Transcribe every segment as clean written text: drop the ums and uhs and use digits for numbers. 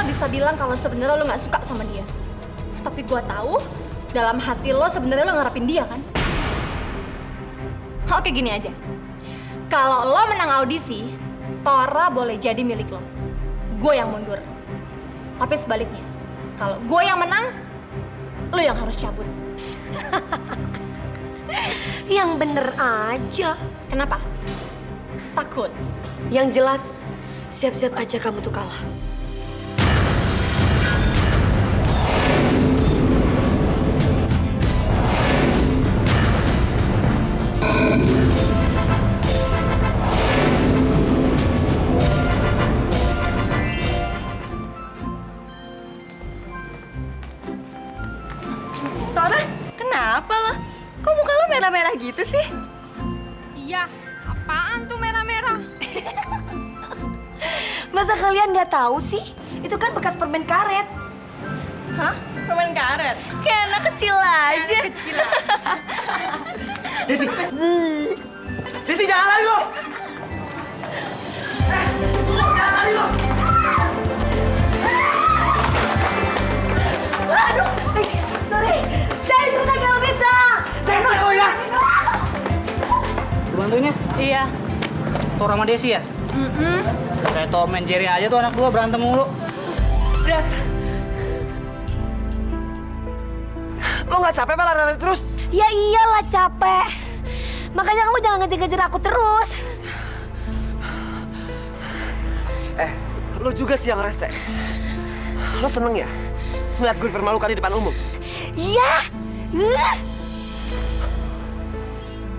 lo bisa bilang kalau sebenarnya lo nggak suka sama dia. Tapi gue tahu dalam hati lo sebenarnya lo ngarepin dia kan? Oke, gini aja. Kalau lo menang audisi, Tora boleh jadi milik lo. Gue yang mundur. Tapi sebaliknya, kalau gue yang menang, lo yang harus cabut. Yang bener aja. Kenapa? Takut? Yang jelas, siap-siap aja kamu tuh kalah. Tora, kenapa lo? Kok muka lo merah-merah gitu sih? Iya, apaan tuh merah-merah? Masa kalian nggak tahu sih? Itu kan bekas permen karet. Hah? Permen karet? Kayak anak kecil aja. Kecil aja. Desi! Desi, jangan lari lo! Jangan lari lo! Aduh, sorry. Dari sebentar kalau bisa. Jangan lo ya! Lu bantuin ya? Iya. Tora sama Desi ya? Kayak Tom and Jerry aja tuh anak dua berantem mulu. Des! Lo nggak capek apa lari-lari terus? Ya iyalah capek. Makanya kamu jangan ngejar-ngejar aku terus. Lo juga sih yang rese. Lo seneng ya? Ngeliat gue dipermalukan di depan umum? Iya.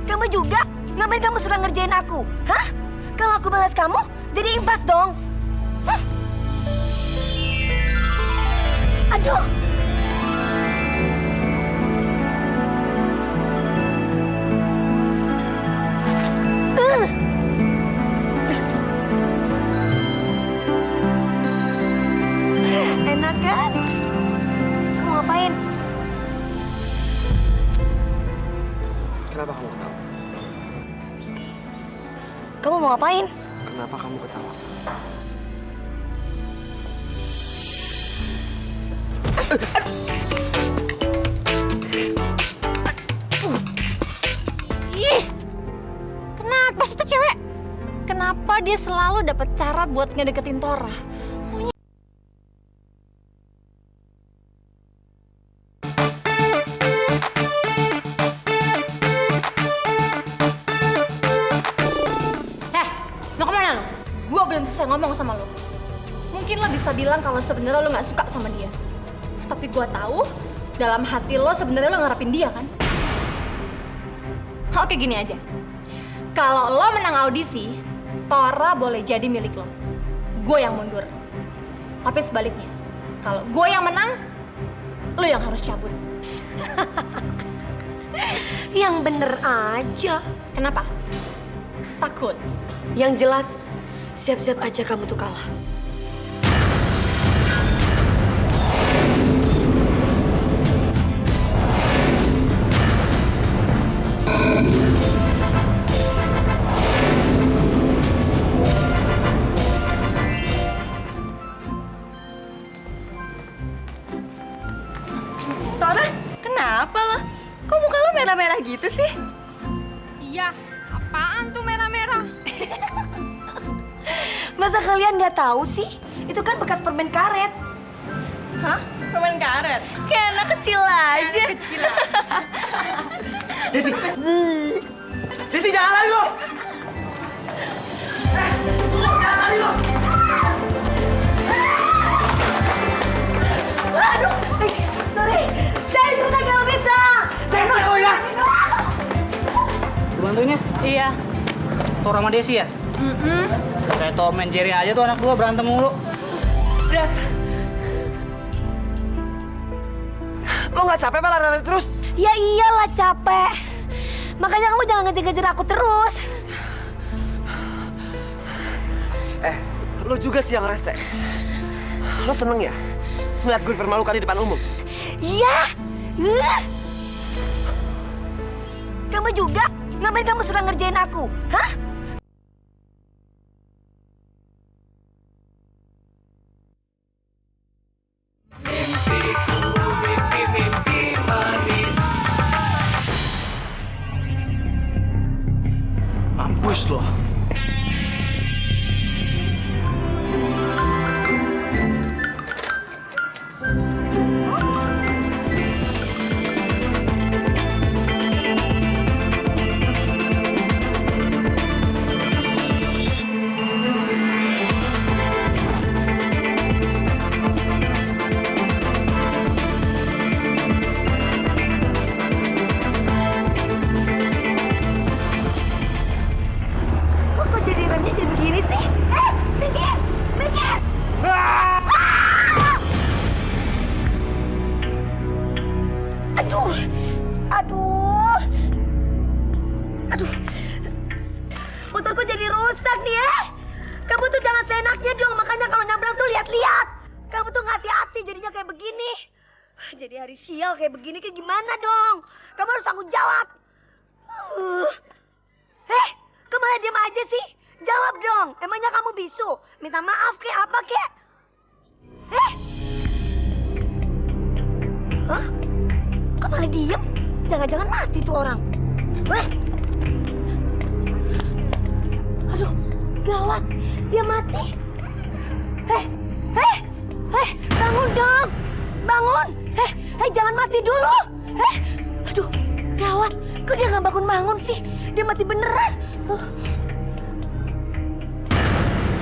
Kamu juga? Ngapain kamu suka ngerjain aku? Hah? Kalau aku balas kamu, jadi impas dong. Hah? Aduh. Enak kan? Kamu ngapain? Kenapa kamu ketawa? Kamu mau ngapain? Kenapa kamu ketawa? Ih, kenapa sih tuh cewek? Kenapa dia selalu dapat cara buat ngedeketin Tora? Mau kemana lo? Gue belum selesai ngomong sama lo. Mungkin lo bisa bilang kalau sebenarnya lo nggak suka sama dia. Tapi gue tahu dalam hati lo sebenarnya lo ngarepin dia kan? Oke, gini aja. Kalau lo menang audisi, Tora boleh jadi milik lo. Gue yang mundur. Tapi sebaliknya, kalau gue yang menang, lo yang harus cabut. Yang bener aja. Kenapa? Takut? Yang jelas, siap-siap aja kamu tuh kalah. Tora, kenapa lo? Kok muka lo merah-merah gitu sih? Iya, apaan tuh merah-merah? Masa kalian nggak tahu sih? Itu kan bekas permen karet. Hah? Permen karet? Kayak anak kecil aja. Kecil aja. Desi! Desi, jangan lari lo! Jangan lari lo! Aduh, sorry. Dari sebentar kalau bisa. Jangan lo ya! Lu bantuin ya? Iya. Tora sama Desi ya? Kayak Tom and Jerry aja tuh anak dua berantem mulu. Des! Lo nggak capek apa lari-lari terus? Ya iyalah capek. Makanya kamu jangan ngejar-ngejar aku terus. Lo juga sih yang rese. Lo seneng ya? Ngeliat gue dipermalukan di depan umum? Iya. Kamu juga? Ngapain kamu suka ngerjain aku? Hah? jadi hari sial kayak begini kayak gimana dong? Kamu harus tanggung jawab. Kamu malah diam aja sih? Jawab dong. Emangnya kamu bisu? Minta maaf kek apa kek? Hah? Kok malah diem? Jangan-jangan mati tuh orang. Aduh, gawat. Dia mati. Bangun dong. Bangun. Jangan mati dulu. Aduh, gawat. Kok dia nggak bangun-bangun sih? Dia mati beneran.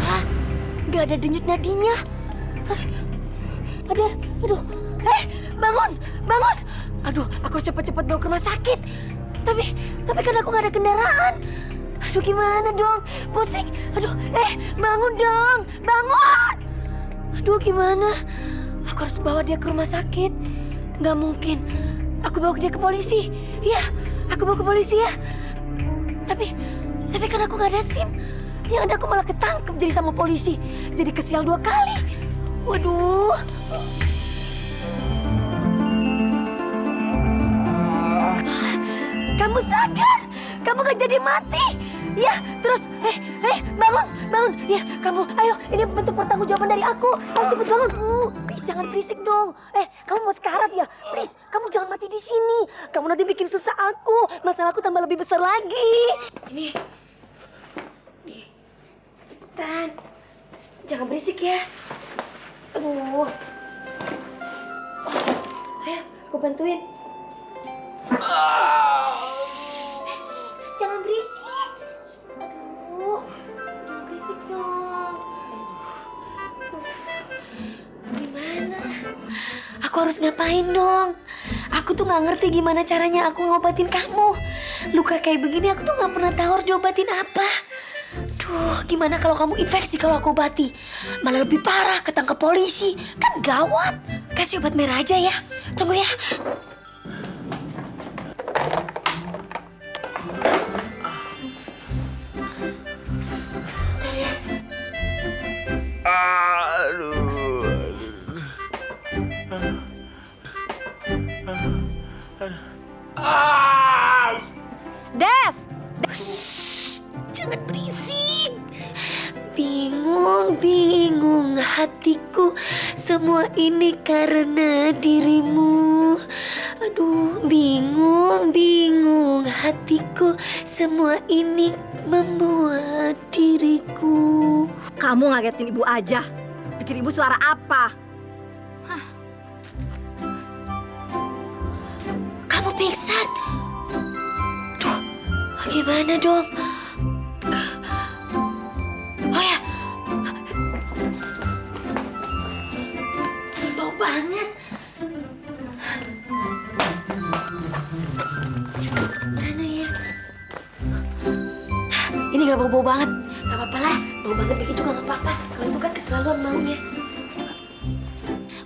Hah? Nggak ada denyut nadinya. Aduh. Bangun. Aduh, aku cepet-cepet bawa ke rumah sakit. Tapi kan aku nggak ada kendaraan. Aduh, gimana dong? Pusing. Aduh, bangun dong. Bangun. Aduh, gimana? Aku harus bawa dia ke rumah sakit. Nggak mungkin. Aku bawa dia ke polisi. Iya, aku bawa ke polisi ya. Tapi kan aku nggak ada SIM. Yang ada aku malah ketangkep jadi sama polisi. Jadi kesial 2 kali. Waduh. Kamu sadar? Kamu gak jadi mati? Ya, terus, bangun. Ya, kamu, ayo, ini bentuk pertanggungjawaban dari aku. Ayo cepet bangun. Please, jangan berisik dong. Kamu mau sekarat ya? Please, kamu jangan mati di sini. Kamu nanti bikin susah aku. Masalahku tambah lebih besar lagi. Ini, cepetan. Jangan berisik ya. Aduh. Ayo, aku bantuin. Jangan berisik. Aduh, jangan berisik dong. Gimana? Aku harus ngapain dong? Aku tuh nggak ngerti gimana caranya aku ngobatin kamu. Luka kayak begini aku tuh nggak pernah tahu harus diobatin apa. Duh, gimana kalau kamu infeksi kalau aku obati? Malah lebih parah, ketangkep polisi. Kan gawat. Kasih obat merah aja ya. Tunggu ya. Des! Jangan berisik. Bingung hatiku. Semua ini karena dirimu. Aduh, bingung hatiku. Semua ini membuat diriku. Kamu ngagetin ibu aja. Pikir ibu suara apa? Kamu pingsan. Duh, gimana dong? Oh ya. Bau banget. Mana ya? Ini gak bau-bau banget. Gak apa-apa lah. Bau banget dikit juga gak apa-apa. Kalau itu kan keterlaluan maunya.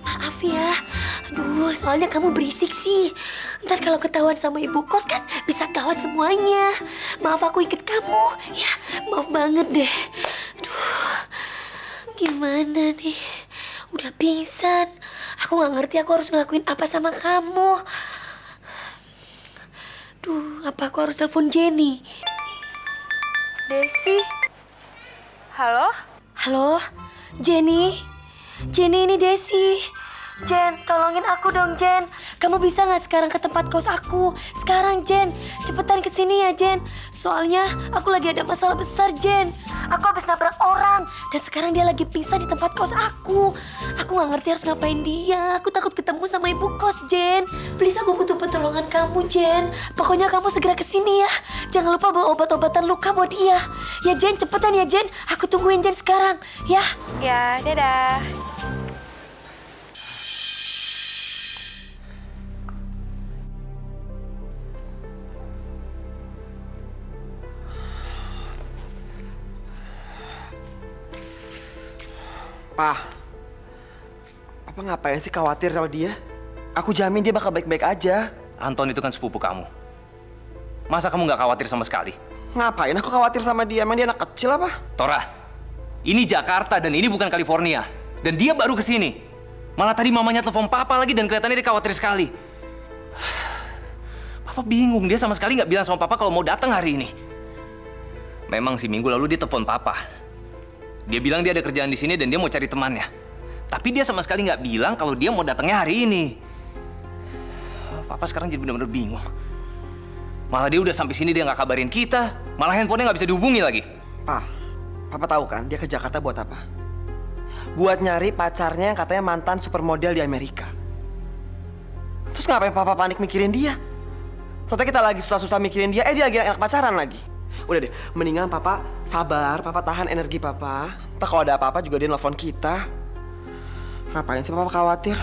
Maaf ya. Aduh, soalnya kamu berisik sih. Ntar kalau ketahuan sama ibu kos kan bisa gawat semuanya. Maaf aku ikut kamu. Ya, maaf banget deh. Aduh, gimana nih? Udah pingsan. Aku gak ngerti aku harus ngelakuin apa sama kamu. Duh, apa aku harus telepon Jenny? Desi? Halo? Halo, Jenny? Jenny, ini Desi. Jen, tolongin aku dong, Jen. Kamu bisa nggak sekarang ke tempat kos aku? Sekarang, Jen. Cepetan ke sini ya, Jen. Soalnya aku lagi ada masalah besar, Jen. Aku habis nabrak orang. Dan sekarang dia lagi pingsan di tempat kos aku. Aku nggak ngerti harus ngapain dia. Aku takut ketemu sama ibu kos, Jen. Please, aku butuh pertolongan kamu, Jen. Pokoknya kamu segera ke sini ya. Jangan lupa bawa obat-obatan luka buat dia. Ya, Jen, cepetan ya, Jen. Aku tungguin Jen sekarang. Ya. Ya, dadah. Papa ngapain sih khawatir sama dia? Aku jamin dia bakal baik-baik aja. Anton itu kan sepupu kamu. Masa kamu nggak khawatir sama sekali? Ngapain aku khawatir sama dia? Emang dia anak kecil apa? Tora, ini Jakarta dan ini bukan California. Dan dia baru kesini. Malah tadi mamanya telepon papa lagi dan kelihatannya dia khawatir sekali. Papa bingung, dia sama sekali nggak bilang sama papa kalau mau datang hari ini. Memang sih minggu lalu dia telepon papa. Dia bilang dia ada kerjaan di sini dan dia mau cari temannya. Tapi dia sama sekali nggak bilang kalau dia mau datangnya hari ini. Papa sekarang jadi benar-benar bingung. Malah dia udah sampai sini dia nggak kabarin kita. Malah handphonenya nggak bisa dihubungi lagi. Papa tahu kan dia ke Jakarta buat apa? Buat nyari pacarnya yang katanya mantan supermodel di Amerika. Terus ngapain Papa panik mikirin dia? Soalnya kita lagi susah-susah mikirin dia, dia lagi enak pacaran lagi. Udah deh, mendingan Papa sabar, Papa tahan energi Papa. Ntar kalau ada apa-apa juga dia nelfon kita. Ngapain sih Papa khawatir?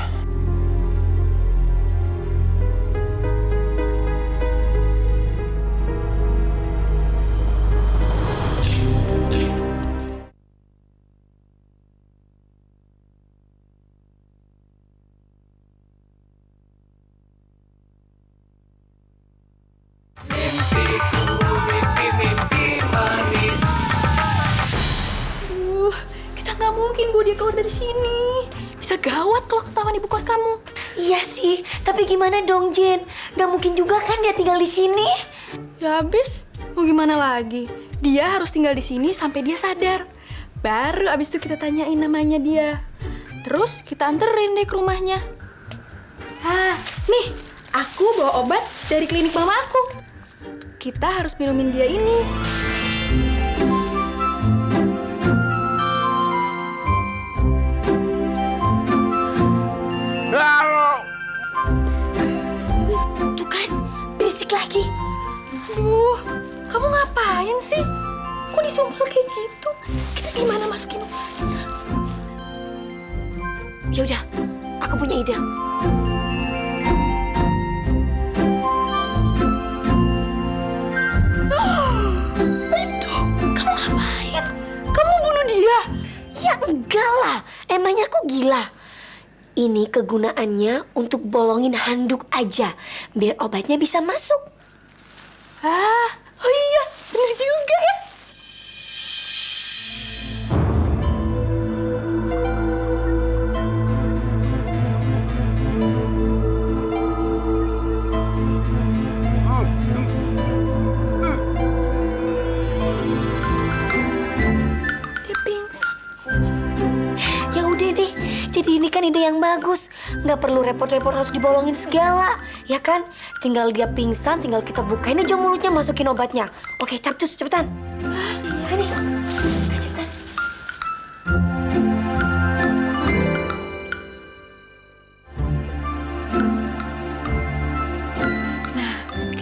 Kita nggak mungkin bawa dia keluar dari sini. Bisa gawat kalau ketahuan ibu kos kamu. Iya sih, tapi gimana dong Jen? Gak mungkin juga kan dia tinggal di sini. Ya habis, mau gimana lagi? Dia harus tinggal di sini sampai dia sadar. Baru abis itu kita tanyain namanya dia. Terus kita anterin deh ke rumahnya. Nih, aku bawa obat dari klinik mama aku. Kita harus minumin dia ini. Tuh kan, berisik lagi. Aduh, kamu ngapain sih? Kok disumpel kayak gitu? Kita gimana masukin obatnya? Ya udah, aku punya ide. Itu, kamu ngapain? Kamu bunuh dia? Ya enggak lah, emangnya aku gila. Ini kegunaannya untuk bolongin handuk aja, biar obatnya bisa masuk. Oh iya, bener juga ya. Dia pingsan. Ya udah deh, jadi ini kan ide yang bagus. Nggak perlu repot-repot harus dibolongin segala, ya kan? Tinggal dia pingsan, tinggal kita bukain aja mulutnya, masukin obatnya. Oke, capcus, cepetan. Sini, ayo cepetan.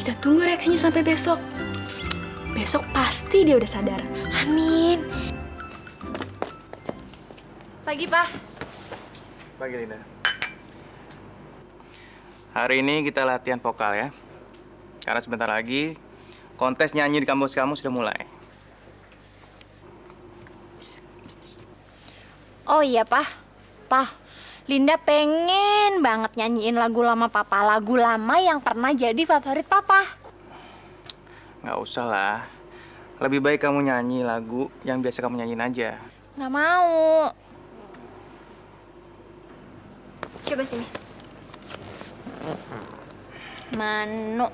Kita tunggu reaksinya sampai besok. Besok pasti dia udah sadar. Amin. Pagi, Pak. Pagi, Linda. Hari ini kita latihan vokal ya. Karena sebentar lagi kontes nyanyi di kampus kamu sudah mulai. Oh iya, Pak. Pak, Linda pengen banget nyanyiin lagu lama Papa. Lagu lama yang pernah jadi favorit Papa. Nggak usah lah. Lebih baik kamu nyanyi lagu yang biasa kamu nyanyiin aja. Nggak mau. Coba sini. Manu.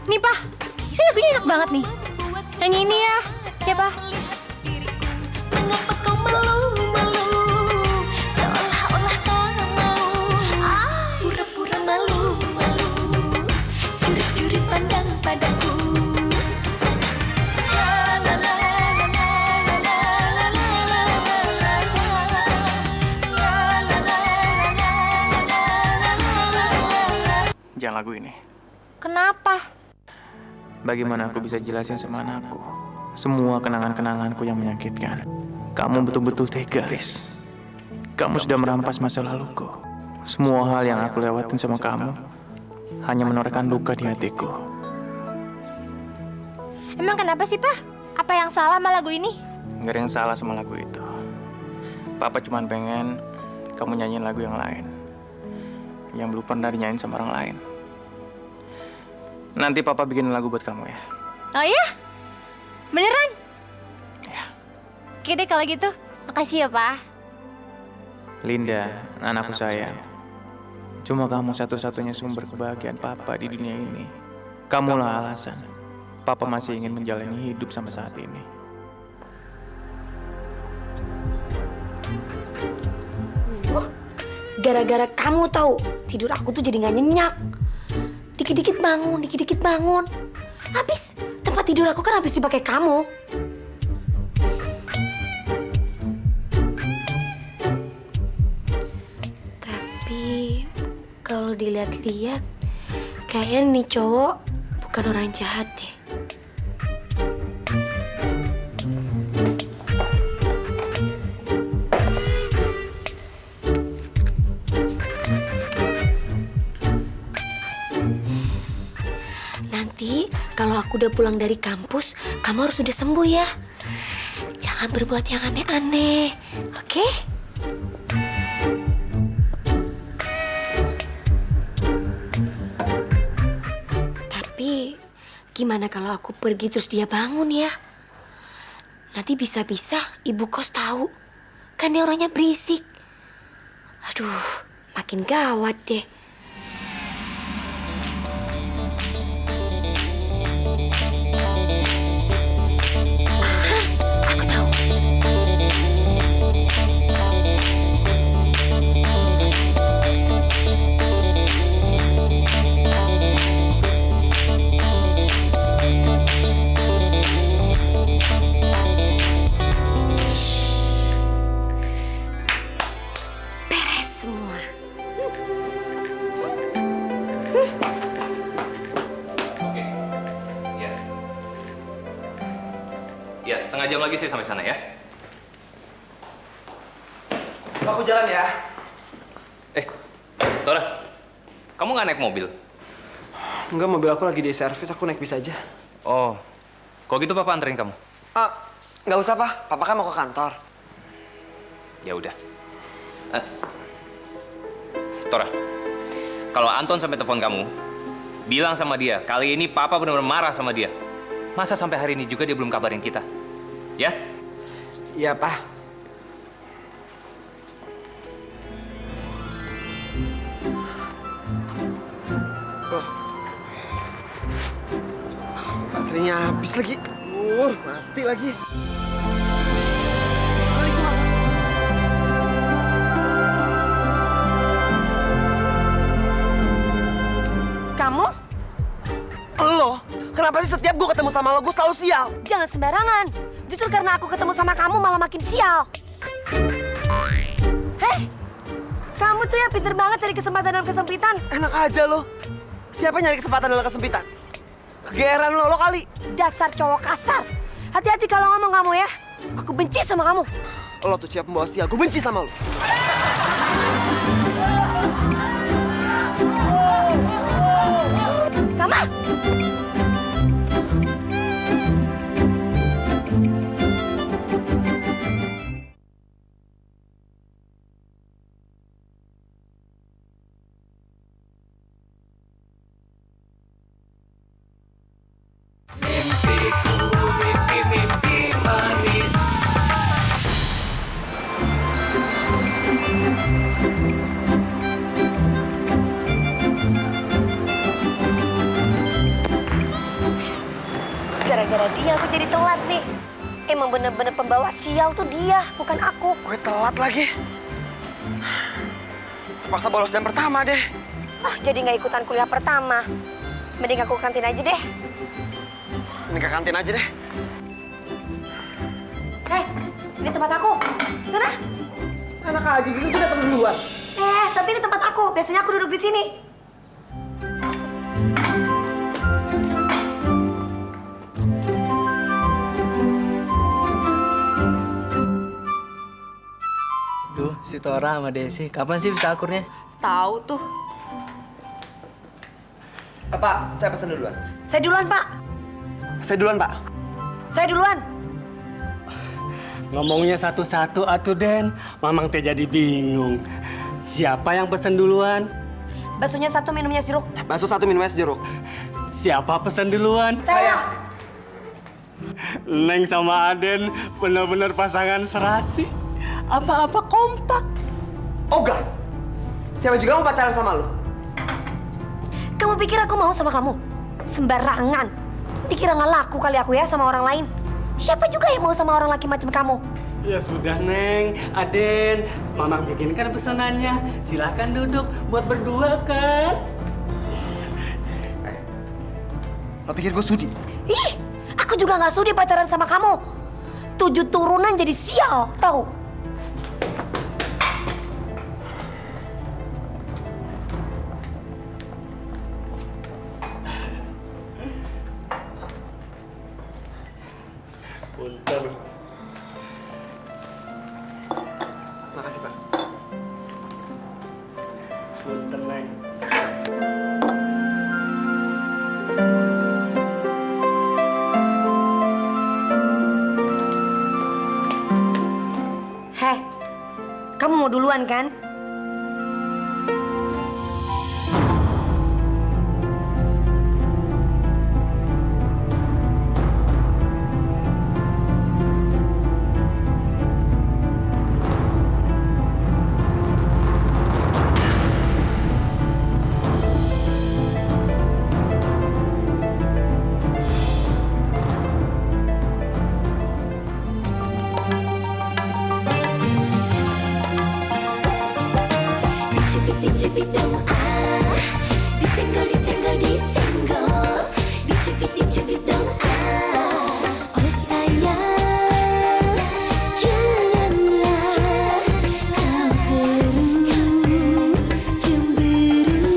Nih, Pak. Ini lagunya enak banget nih. Nyanyi ini ya. Ya, Pak. Mengapa kau malu-malu, seolah-olah tak mau, pura-pura malu-malu, curi-curi pandang padaku. Jangan lagu ini. Kenapa? Bagaimana aku bisa jelasin sama anakku semua kenangan-kenanganku yang menyakitkan? Kamu betul-betul tega, Riz. Kamu sudah merampas masa laluku. Semua hal yang aku lewatin sama kamu hanya menorehkan luka di hatiku. Emang kenapa sih, Pak? Apa yang salah sama lagu ini? Nggak ada yang salah sama lagu itu. Papa cuma pengen kamu nyanyiin lagu yang lain, yang belum pernah dinyanyiin sama orang lain. Nanti Papa bikin lagu buat kamu ya. Oh iya? Beneran? Ya. Oke deh kalau gitu. Makasih ya, Pak. Linda, anakku sayang. Cuma kamu satu-satunya sumber kebahagiaan Papa di dunia ini. Kamulah alasan Papa masih ingin menjalani hidup sampai saat ini. Gara-gara kamu tahu, tidur aku tuh jadi nggak nyenyak. Dikit-dikit bangun. Habis tempat tidur aku kan habis dipakai kamu. Tapi kalau dilihat-lihat, kayaknya nih cowok bukan orang jahat deh. Nanti kalau aku udah pulang dari kampus, kamu harus udah sembuh ya. Jangan berbuat yang aneh-aneh, oke? Tapi gimana kalau aku pergi terus dia bangun ya? Nanti bisa-bisa ibu kos tahu. Kan dia orangnya berisik. Aduh, makin gawat deh. Aku tahu. Beres semua. Oke. Ya. Ya, setengah jam lagi saya sampai sana ya. Aku jalan ya. Tora, kamu nggak naik mobil? Enggak, mobil aku lagi di servis, aku naik bis aja. Oh, kalau gitu Papa anterin kamu. Nggak usah, Pak. Papa kan mau ke kantor. Ya udah. Tora, kalau Anton sampai telepon kamu, bilang sama dia, kali ini Papa benar-benar marah sama dia. Masa sampai hari ini juga dia belum kabarin kita? Ya? Iya, Pak. Loh. Baterainya habis lagi. Mati lagi. Kamu? Lo, kenapa sih setiap gue ketemu sama lo, gue selalu sial? Jangan sembarangan. Justru karena aku ketemu sama kamu malah makin sial. Heh, kamu tuh ya pinter banget cari kesempatan dalam kesempitan. Enak aja lo. Siapa nyari kesempatan dalam kesempitan? Kegeeran lo kali. Dasar cowok kasar. Hati-hati kalau ngomong kamu ya. Aku benci sama kamu. Lo tuh siap pembawa sial, gue benci sama lo. Sama. Gara-gara dia aku jadi telat nih. Emang bener-bener pembawa sial tuh dia, bukan aku. Gue telat lagi. Terpaksa bolos jam pertama deh. Oh, jadi nggak ikutan kuliah pertama. Mending aku ke kantin aja deh. Ini ke kantin aja deh. Hei, ini tempat aku. Sana. Enak aja gitu, gue datang duluan. Tapi ini tempat aku. Biasanya aku duduk di sini. Duh, si Tora sama Desi, kapan sih bisa akurnya? Tahu tuh. Pak, saya pesan duluan. Saya duluan, Pak. Saya duluan, Pak. Saya duluan. Ngomongnya satu-satu atuh Den, Mamang teh jadi bingung. Siapa yang pesen duluan? Baksonya satu, minumnya jeruk. Bakso satu, minumnya sejeruk. Siapa pesen duluan? Saya. Neng sama Aden bener-bener pasangan serasi. apa-apa kompak. Oga, siapa juga mau pacaran sama lu? Kamu pikir aku mau sama kamu? Sembarangan. Dikira nggak laku kali aku ya sama orang lain. Siapa juga yang mau sama orang laki macam kamu? Ya sudah, Neng. Aden, Mama bikinkan pesanannya. Silahkan duduk buat berdua kan. Lo pikir gue sudi? Ih, aku juga nggak sudi pacaran sama kamu. 7 turunan jadi sial, tahu? Punten. Makasih, Pak. Punten, Neng. Heh, kamu mau duluan kan? Dicipit dong ah, disenggol dicipit dong ah. Oh sayang, janganlah kau terus cemburu.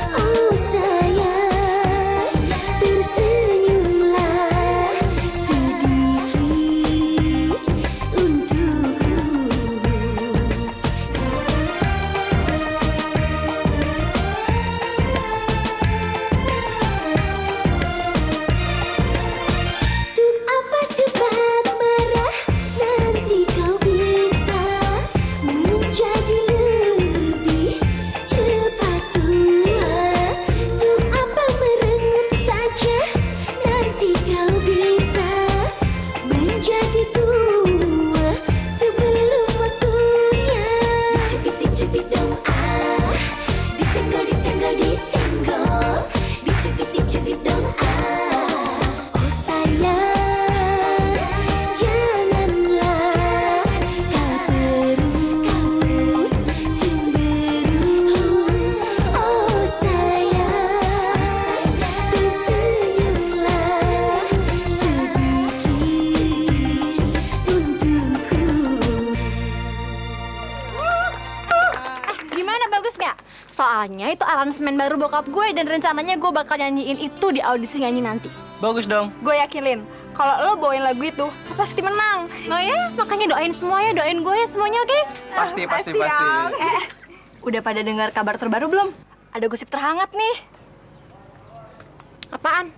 Oh sayang, tersenyumlah sedikit untukku. Soalnya itu aransemen baru bokap gue dan rencananya gue bakal nyanyiin itu di audisi nyanyi nanti. Bagus dong. Gue yakin, Lin, kalau lo bawain lagu itu, lo pasti menang. Oh ya, makanya doain semua ya, doain gue ya semuanya, oke? Pasti. Om. Udah pada dengar kabar terbaru belum? Ada gosip terhangat nih. Apaan?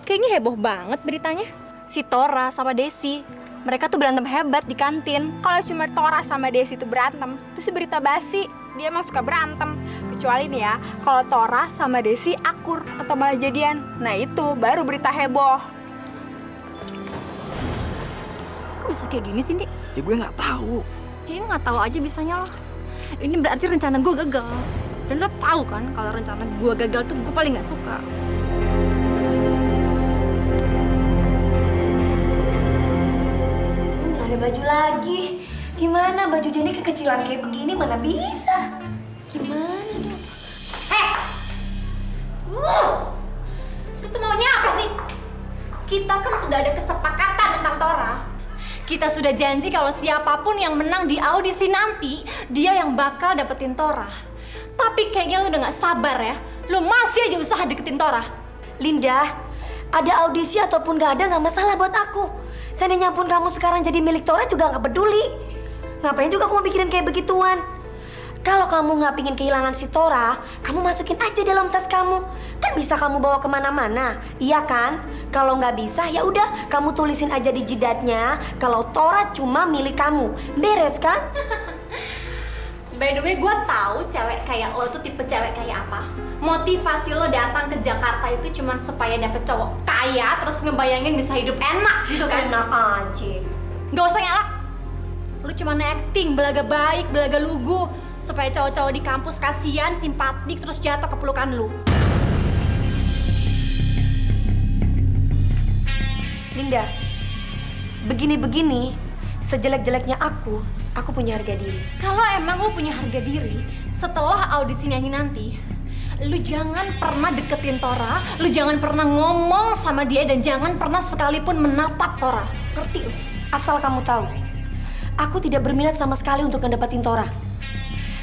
Kayaknya heboh banget beritanya. Si Tora sama Desi, mereka tuh berantem hebat di kantin. Kalau cuma Tora sama Desi tuh berantem, itu sih berita basi. Dia emang suka berantem. Kecuali nih ya, kalau Tora sama Desi akur atau malah jadian. Nah itu baru berita heboh. Kok bisa kayak gini sih, Dik? Ya gue nggak tahu. Kayaknya nggak tahu aja bisanya lo. Ini berarti rencana gue gagal. Dan lo tahu kan kalau rencana gue gagal tuh gue paling nggak suka. Nggak ada baju lagi. Gimana baju Jenny kekecilan kayak begini mana bisa? Gimana dong? Lu tuh maunya apa sih? Kita kan sudah ada kesepakatan tentang Tora. Kita sudah janji kalau siapapun yang menang di audisi nanti, dia yang bakal dapetin Tora. Tapi kayaknya lu udah gak sabar ya. Lu masih aja usaha deketin Tora. Linda, ada audisi ataupun gak ada gak masalah buat aku. Seandainya pun kamu sekarang jadi milik Tora juga gak peduli. Ngapain juga kamu pikirin kayak begituan? Kalau kamu nggak pingin kehilangan si Tora, kamu masukin aja dalam tas kamu. Kan bisa kamu bawa kemana-mana, iya kan? Kalau nggak bisa, ya udah kamu tulisin aja di jidatnya kalau Tora cuma milik kamu. Beres kan? By the way, gue tahu cewek kayak lo tuh tipe cewek kayak apa. Motivasi lo datang ke Jakarta itu cuma supaya dapet cowok kaya, terus ngebayangin bisa hidup enak gitu kan? Enak aja. Gak usah ngelak. cuma acting, belaga baik, belaga lugu, supaya cowok-cowok di kampus kasihan, simpatik, terus jatuh ke pelukan lu. Linda, begini-begini, sejelek-jeleknya aku punya harga diri. Kalau emang lu punya harga diri, setelah audisi nyanyi nanti, lu jangan pernah deketin Tora, lu jangan pernah ngomong sama dia, dan jangan pernah sekalipun menatap Tora. Ngerti lu? Asal kamu tahu, aku tidak berminat sama sekali untuk ngedapetin Tora.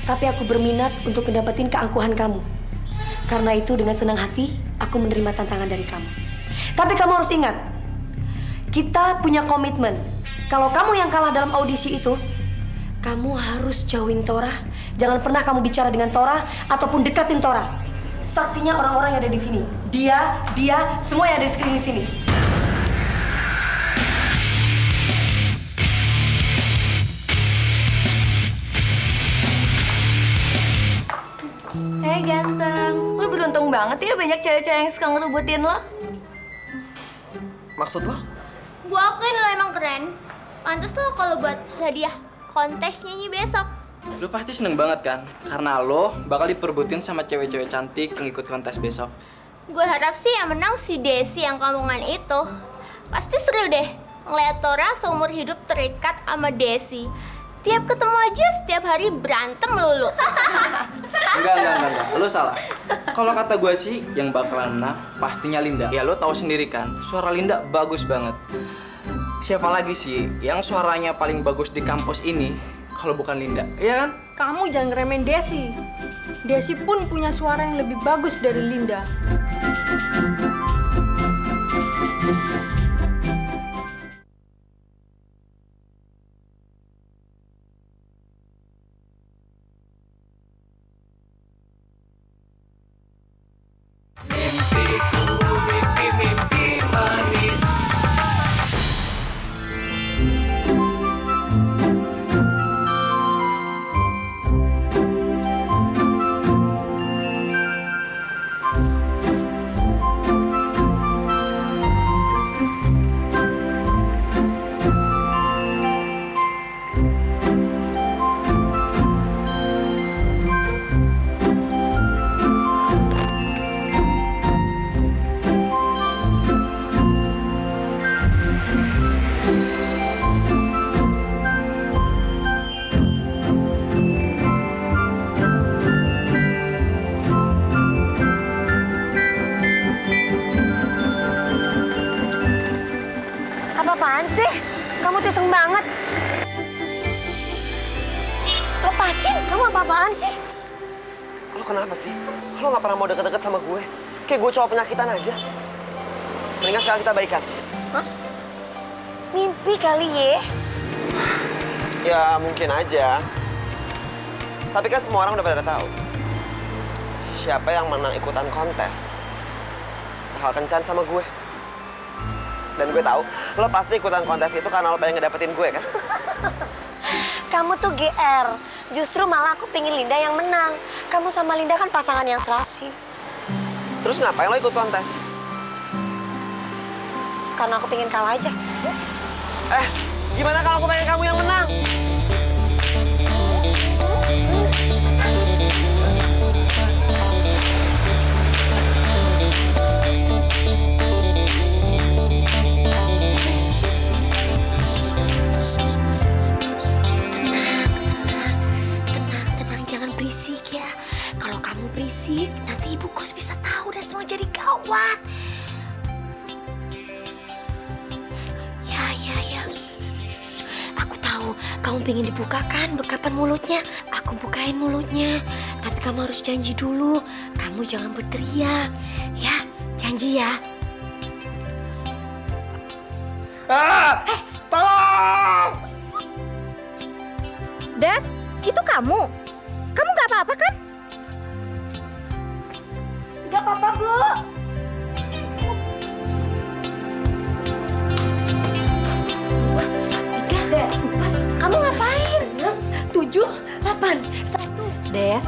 Tapi aku berminat untuk ngedapetin keangkuhan kamu. Karena itu dengan senang hati, aku menerima tantangan dari kamu. Tapi kamu harus ingat, kita punya komitmen. Kalau kamu yang kalah dalam audisi itu, kamu harus jauhin Tora. Jangan pernah kamu bicara dengan Tora ataupun dekatin Tora. Saksinya orang-orang yang ada di sini. Dia, semua yang ada di sekeliling sini. Hei ganteng, lu beruntung banget ya banyak cewek-cewek yang suka ngerebutin lo. Maksud lo? Gue akuin lo emang keren. Pantes lo kalau buat hadiah kontes nyanyi besok. Lu pasti seneng banget kan? Karena lo bakal diperbutin sama cewek-cewek cantik yang ikut kontes besok. Gue harap sih yang menang si Desi yang kampungan itu. Pasti seru deh ngeliat Tora seumur hidup terikat sama Desi. Tiap ketemu aja setiap hari berantem melulu. Enggak. Lo salah. Kalau kata gue sih, yang bakalan menang pastinya Linda. Ya lo tahu sendiri kan, suara Linda bagus banget. Siapa lagi sih yang suaranya paling bagus di kampus ini kalau bukan Linda, iya kan? Kamu jangan ngeremehin Desi. Desi pun punya suara yang lebih bagus dari Linda. Apa-apaan sih? Kamu tuh iseng banget. Lepasin, kamu apa-apaan sih? Lo kenapa sih? Lo gak pernah mau deket-deket sama gue? Kayak gue cowok penyakitan aja. Mendingan sekarang kita baikan. Hah? Mimpi kali ya? Ya mungkin aja. Tapi kan semua orang udah pada tahu. Siapa yang menang ikutan kontes bakal kencan sama gue. Dan gue tahu lo pasti ikutan kontes itu karena lo pengen ngedapetin gue kan? Kamu tuh GR. Justru malah aku pingin Linda yang menang. Kamu sama Linda kan pasangan yang serasi. Terus ngapain lo ikut kontes? Karena aku pingin kalah aja. Gimana kalau aku pengen kamu yang menang? Tenang, jangan berisik ya. Kalau kamu berisik, nanti ibu kos bisa tahu dan semua jadi gawat. Ya. Aku tahu kamu pengen dibukakan bekapan mulutnya. Aku bukain mulutnya. Tapi kamu harus janji dulu. Kamu jangan berteriak. Ya, janji ya. Tolong! Des, itu kamu? Kamu nggak apa-apa kan? Gak apa-apa, Bu. Des, kamu ngapain? 7, 8, 1. Des,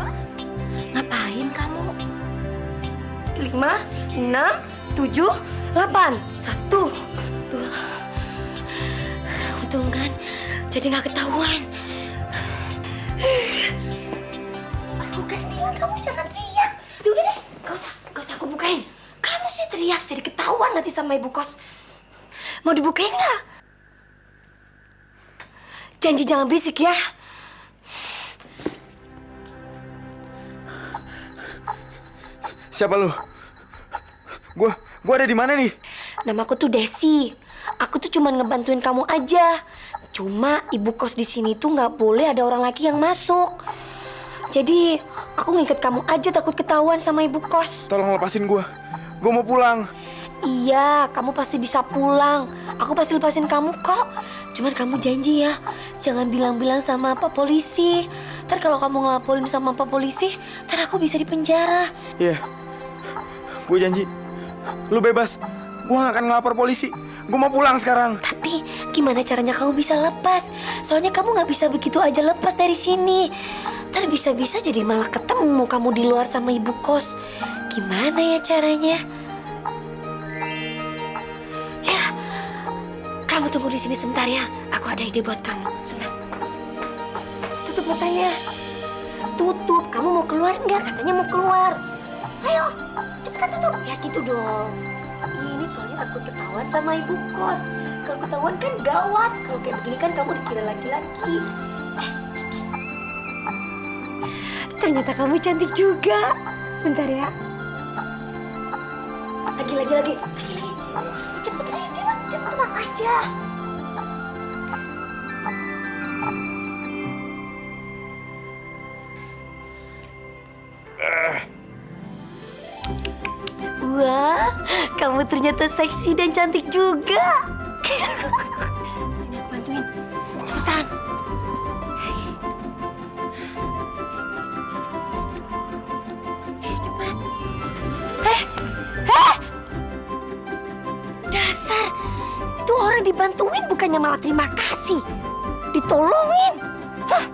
ngapain kamu? 5, 6, 7, 8, 1, 2. Untung kan jadi nggak ketahuan. Aku kan bilang kamu jangan teriak. Ya udah deh, gak usah aku bukain. Kamu sih teriak jadi ketahuan nanti sama ibu kos. Mau dibukain nggak? Janji jangan berisik ya. Siapa lu? Gua ada di mana nih? Namaku tuh Desi. Aku tuh cuma ngebantuin kamu aja. Cuma ibu kos di sini tuh nggak boleh ada orang laki yang masuk. Jadi aku ngikat kamu aja takut ketahuan sama ibu kos. Tolong lepasin gua. Gua mau pulang. Iya, kamu pasti bisa pulang. Aku pasti lepasin kamu kok. Cuman kamu janji ya, jangan bilang-bilang sama Pak Polisi. Ntar kalau kamu ngelaporin sama Pak Polisi, ntar aku bisa dipenjara. Iya. Gue janji. Lu bebas. Gua gak akan ngelapor polisi. Gua mau pulang sekarang. Tapi gimana caranya kamu bisa lepas? Soalnya kamu nggak bisa begitu aja lepas dari sini. Ntar bisa-bisa jadi malah ketemu kamu di luar sama ibu kos. Gimana ya caranya? Ya, kamu tunggu di sini sebentar ya. Aku ada ide buat kamu. Sebentar. Tutup matanya. Tutup. Kamu mau keluar nggak? Katanya mau keluar. Ayo, cepetan tutup. Ya gitu dong. Ini soalnya takut ketahuan sama ibu kos. Kalau ketahuan kan gawat. Kalau kayak begini kan kamu dikira laki-laki. Ternyata kamu cantik juga. Bentar ya. Lagi. Cepet aja, cepet. Tenang aja. Wah, kamu ternyata seksi dan cantik juga. Sini aku bantuin. Cepetan. Cepat. Dasar. Itu orang dibantuin bukannya malah terima kasih. Ditolongin. Hah?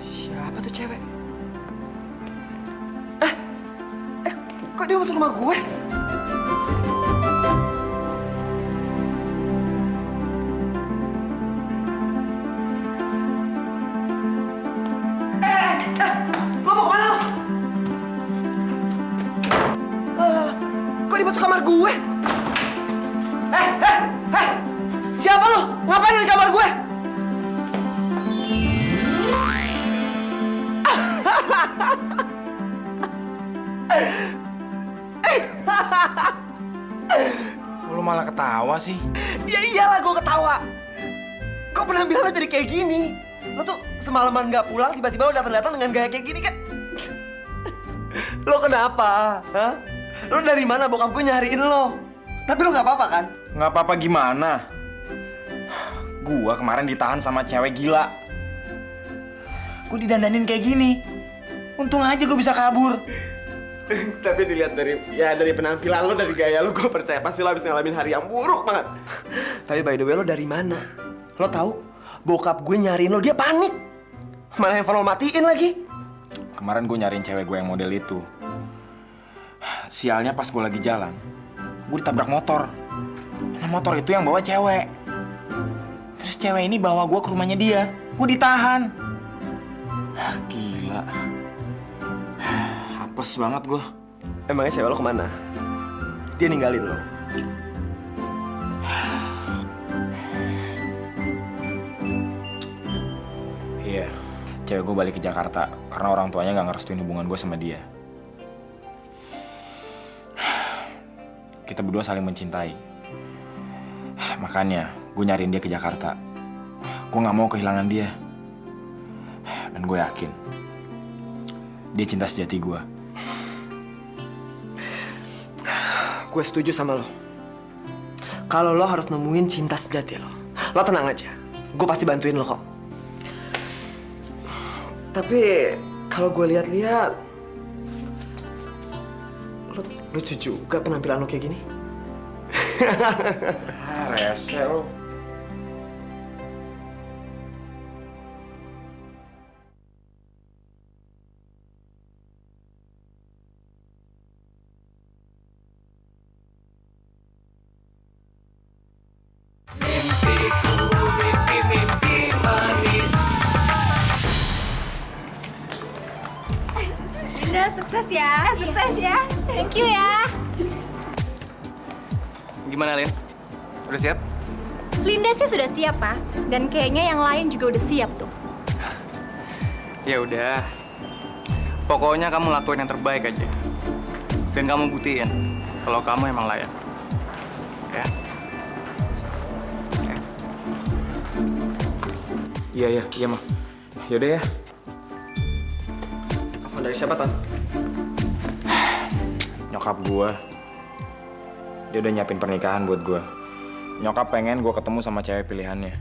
Siapa tuh cewek? Kok dia masuk rumah gue? Lo mau kemana lo? Kok dia masuk kamar gue? Siapa lo? Ngapain di kamar gue? Lu malah ketawa sih. Ya iyalah gue ketawa. Kok penampilan lo jadi kayak gini? Lo tuh semalaman nggak pulang, tiba-tiba lo datang-datang dengan gaya kayak gini kan? Lo kenapa? Hah? Lo dari mana? Bokap gue nyariin lo. Tapi lo nggak apa-apa kan? Nggak apa-apa gimana? Gua kemarin ditahan sama cewek gila. Gue didandanin kayak gini. Untung aja gue bisa kabur. Tapi dilihat dari penampilan lo, dari gaya lo, gue percaya pasti lo habis ngalamin hari yang buruk banget. Tapi by the way, lo dari mana? Lo tahu? Bokap gue nyariin lo, dia panik. Mana handphone lo matiin lagi? Kemarin gue nyariin cewek gue yang model itu. Sialnya pas gue lagi jalan, gue ditabrak motor. Nah motor itu yang bawa cewek. Terus cewek ini bawa gue ke rumahnya dia. Gue ditahan. Gila. Apes banget gue. Emangnya cewek lo kemana? Dia ninggalin lo? Iya, cewek gue balik ke Jakarta karena orang tuanya gak ngerestuin hubungan gue sama dia. Kita berdua saling mencintai. Makanya gue nyariin dia ke Jakarta. Gue gak mau kehilangan dia. Dan gue yakin dia cinta sejati gue. Gue setuju sama lo. Kalau lo harus nemuin cinta sejati lo, lo tenang aja. Gue pasti bantuin lo kok. Tapi kalau gue lihat-lihat, lo lucu juga penampilan lo kayak gini. Rese lo. Linda, sukses ya. Sukses ya. Thank you ya. Gimana, Lin? Udah siap? Linda sih sudah siap, Pak. Dan kayaknya yang lain juga udah siap tuh. Ya udah. Pokoknya kamu lakuin yang terbaik aja. Dan kamu buktiin kalau kamu emang layak. Ya? Ya. Iya, mah. Yaudah ya. Telepon dari siapa, Ton? Nyokap gua. Dia udah nyiapin pernikahan buat gua. Nyokap pengen gua ketemu sama cewek pilihannya.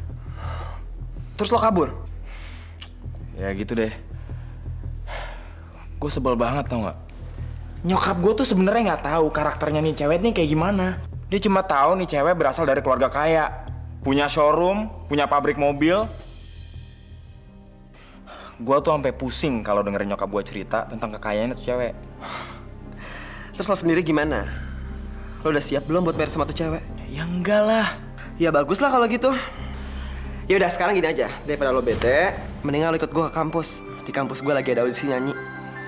Terus lo kabur? Ya gitu deh. Gue sebel banget tau nggak? Nyokap gue tuh sebenarnya nggak tahu karakternya nih cewek nih kayak gimana. Dia cuma tahu nih cewek berasal dari keluarga kaya, punya showroom, punya pabrik mobil. Gue tuh sampai pusing kalau dengerin nyokap gue cerita tentang kekayaannya tuh cewek. Terus lo sendiri gimana? Lo udah siap belum buat bayar sama tuh cewek? Ya enggak lah. Ya bagus lah kalau gitu. Ya udah sekarang gini aja, daripada lo bete, mendingan lo ikut gue ke kampus. Di kampus gue lagi ada audisi nyanyi.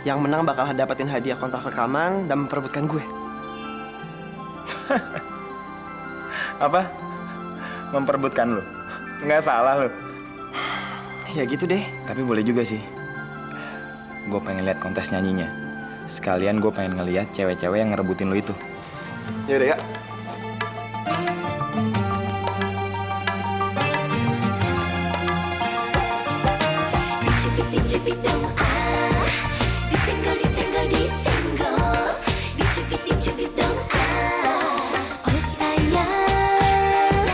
Yang menang bakal dapetin hadiah kontrak rekaman dan memperebutkan gue. Apa? Memperebutkan lo? Nggak salah lo. Ya gitu deh. Tapi boleh juga sih. Gue pengen lihat kontes nyanyinya. Sekalian gue pengen ngeliat cewek-cewek yang ngerebutin lo itu. Ya udah ya. Dicubit dong disenggol dicubit dong oh sayang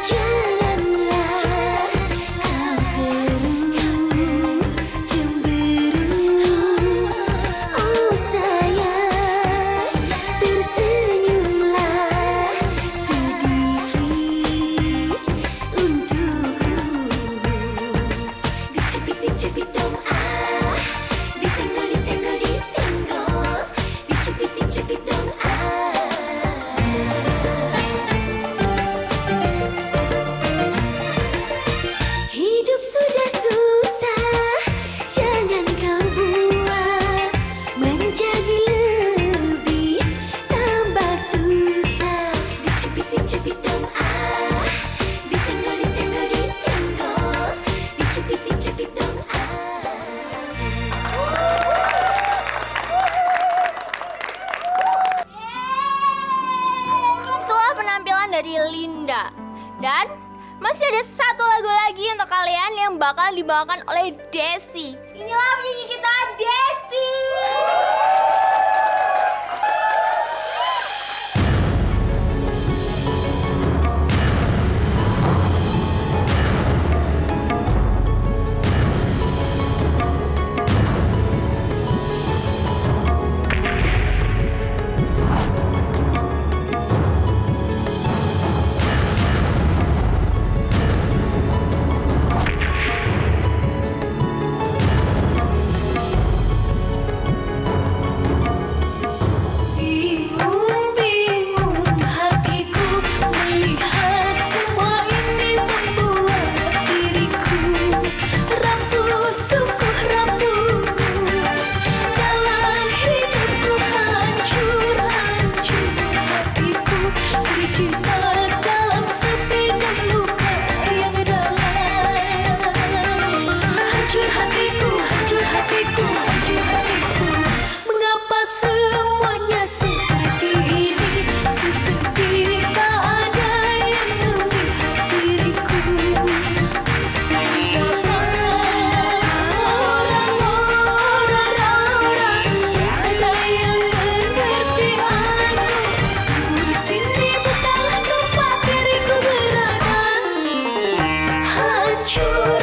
janganlah kau terus cemburu oh sayang tersenyumlah sedikit untukku dicubit dong disenggol dicubit dong hidup sudah susah jangan kau buat menjadi lebih tambah susah dicubit dong disenggol dicubit dong Itulah penampilan dari Linda. Dan masih ada satu lagu lagi untuk kalian yang bakal dibawakan oleh Desi. Inilah penyanyi kita, Desi. bingung hatiku melihat semua ini membuat diriku rapuh sungguh rapuh dalam hidupku hancur hatiku terjebak dalam sepi dan luka yang dalam hancur hatiku mengapa semuanya seperti ini seperti tak ada yang melihat diriku mengapa orang-orang tak ada yang mengerti aku sungguh di sini bukanlah tempat diriku berada hancur